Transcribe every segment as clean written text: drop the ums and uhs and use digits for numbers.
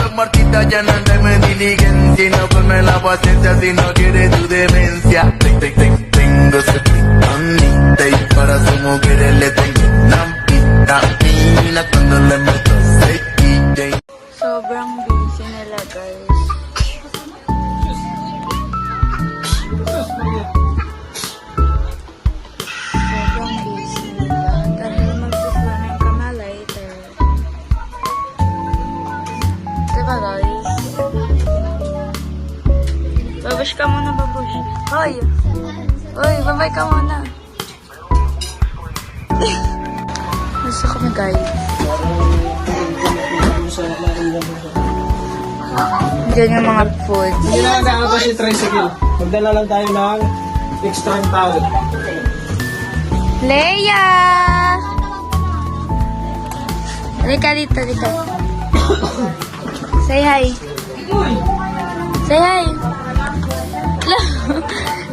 Las marchitas ya no andan en diligencia y no come la paciencia si no quiere tu demencia. Tengo ese picanite y para su mujer le tengo una vitamina cuando le meto sequite. Sobrang busy nila, guys. Sobrang busy nila. Dahil magsusla ng kama later. Diba, guys? Babush ka muna, babush. Hoy! Hoy, babay ka muna. Gusto kami, guys. Diyan yung mga food. Hindi na nag-aabas si tricycle. Magdala lang tayo ng extra towel. Leia! Halika dito, dito. Say hi. Say hi. Hello.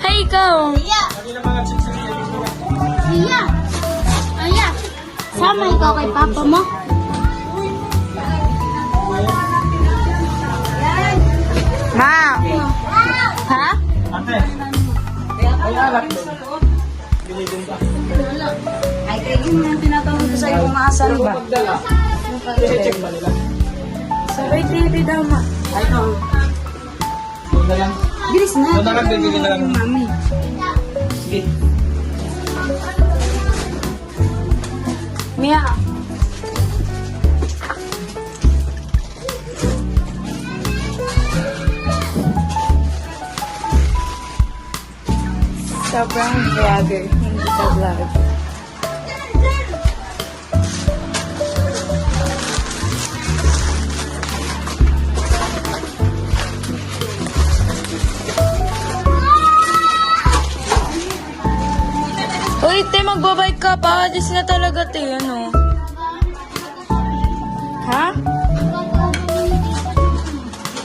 Hi, ikaw. Iya. Aya. Sama ikaw kay papa mo. Ma. Ha? Ate, ay alak din. Binigyan ka. Ay, kayo yung tinatawag ko sa'yo kung maasan ba? Pagdala, check ba nila? Sabay TV daw, ma. Ay, no. Huwag na lang. Bilis na. Huwag na lang, bibigyan na lang. Mami. Sige. Mia. Sobrang vlogger, hindi ka vlog. Uy, te, magbabay ka pa. Alis na talaga, te, ano? Ha?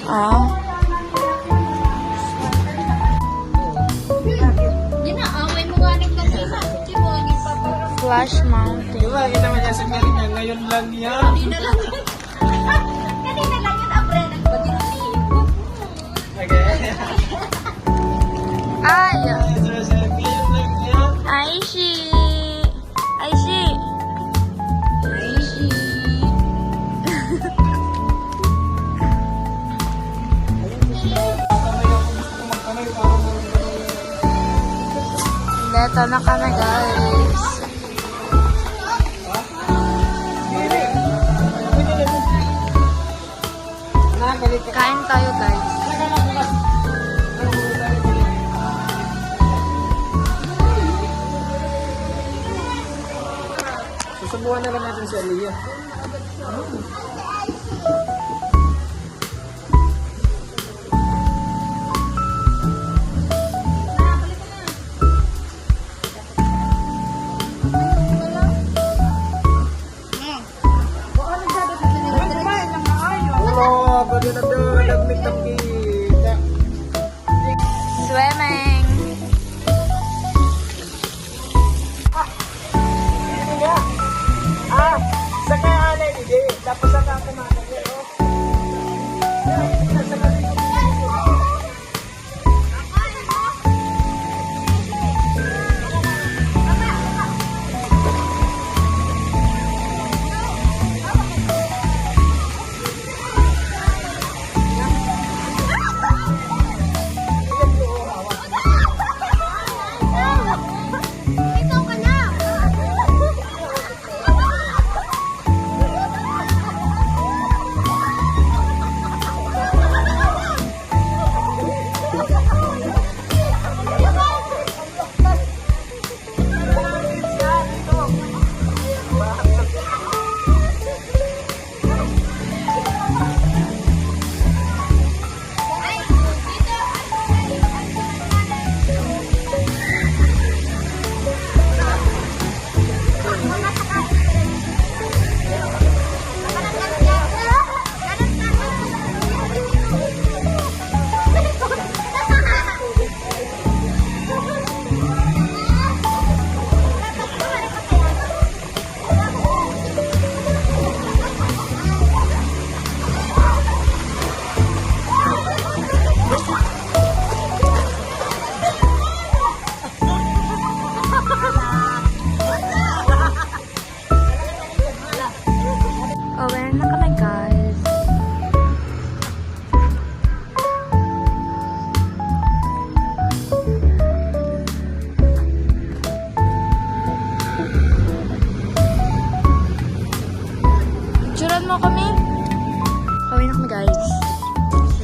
Ah. Ginaaway mo nga ng kanina. Hindi mo nga ipapara. Flash mountain. Diba, kita mo niya sa Amerika. Ngayon lang yan. Kanina lang. Kanina lang yun, Abre. Nagpaginotiin ko. Okay. Ay! Ngayon lang yan. Aishi! Aishi! Aishi! Dito na kami, guys. Kain tayo, guys. Susubukan na lang natin si Aliyah. Hello, pwede na doon. Nagmit-tapit. Swimming! Sa kaya hindi. Tapos sa kakamakal niya, no?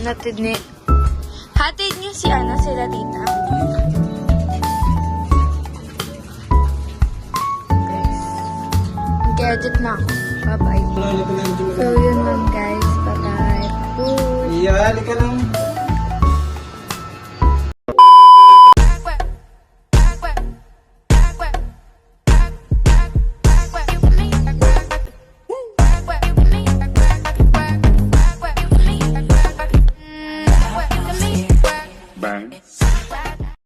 Natid ni... Hatid niyo si sila tita. Guys. Gadget na ako. Bye-bye. So, yun lang guys. Bye-bye. Bye. Iya, halika lang. Bang.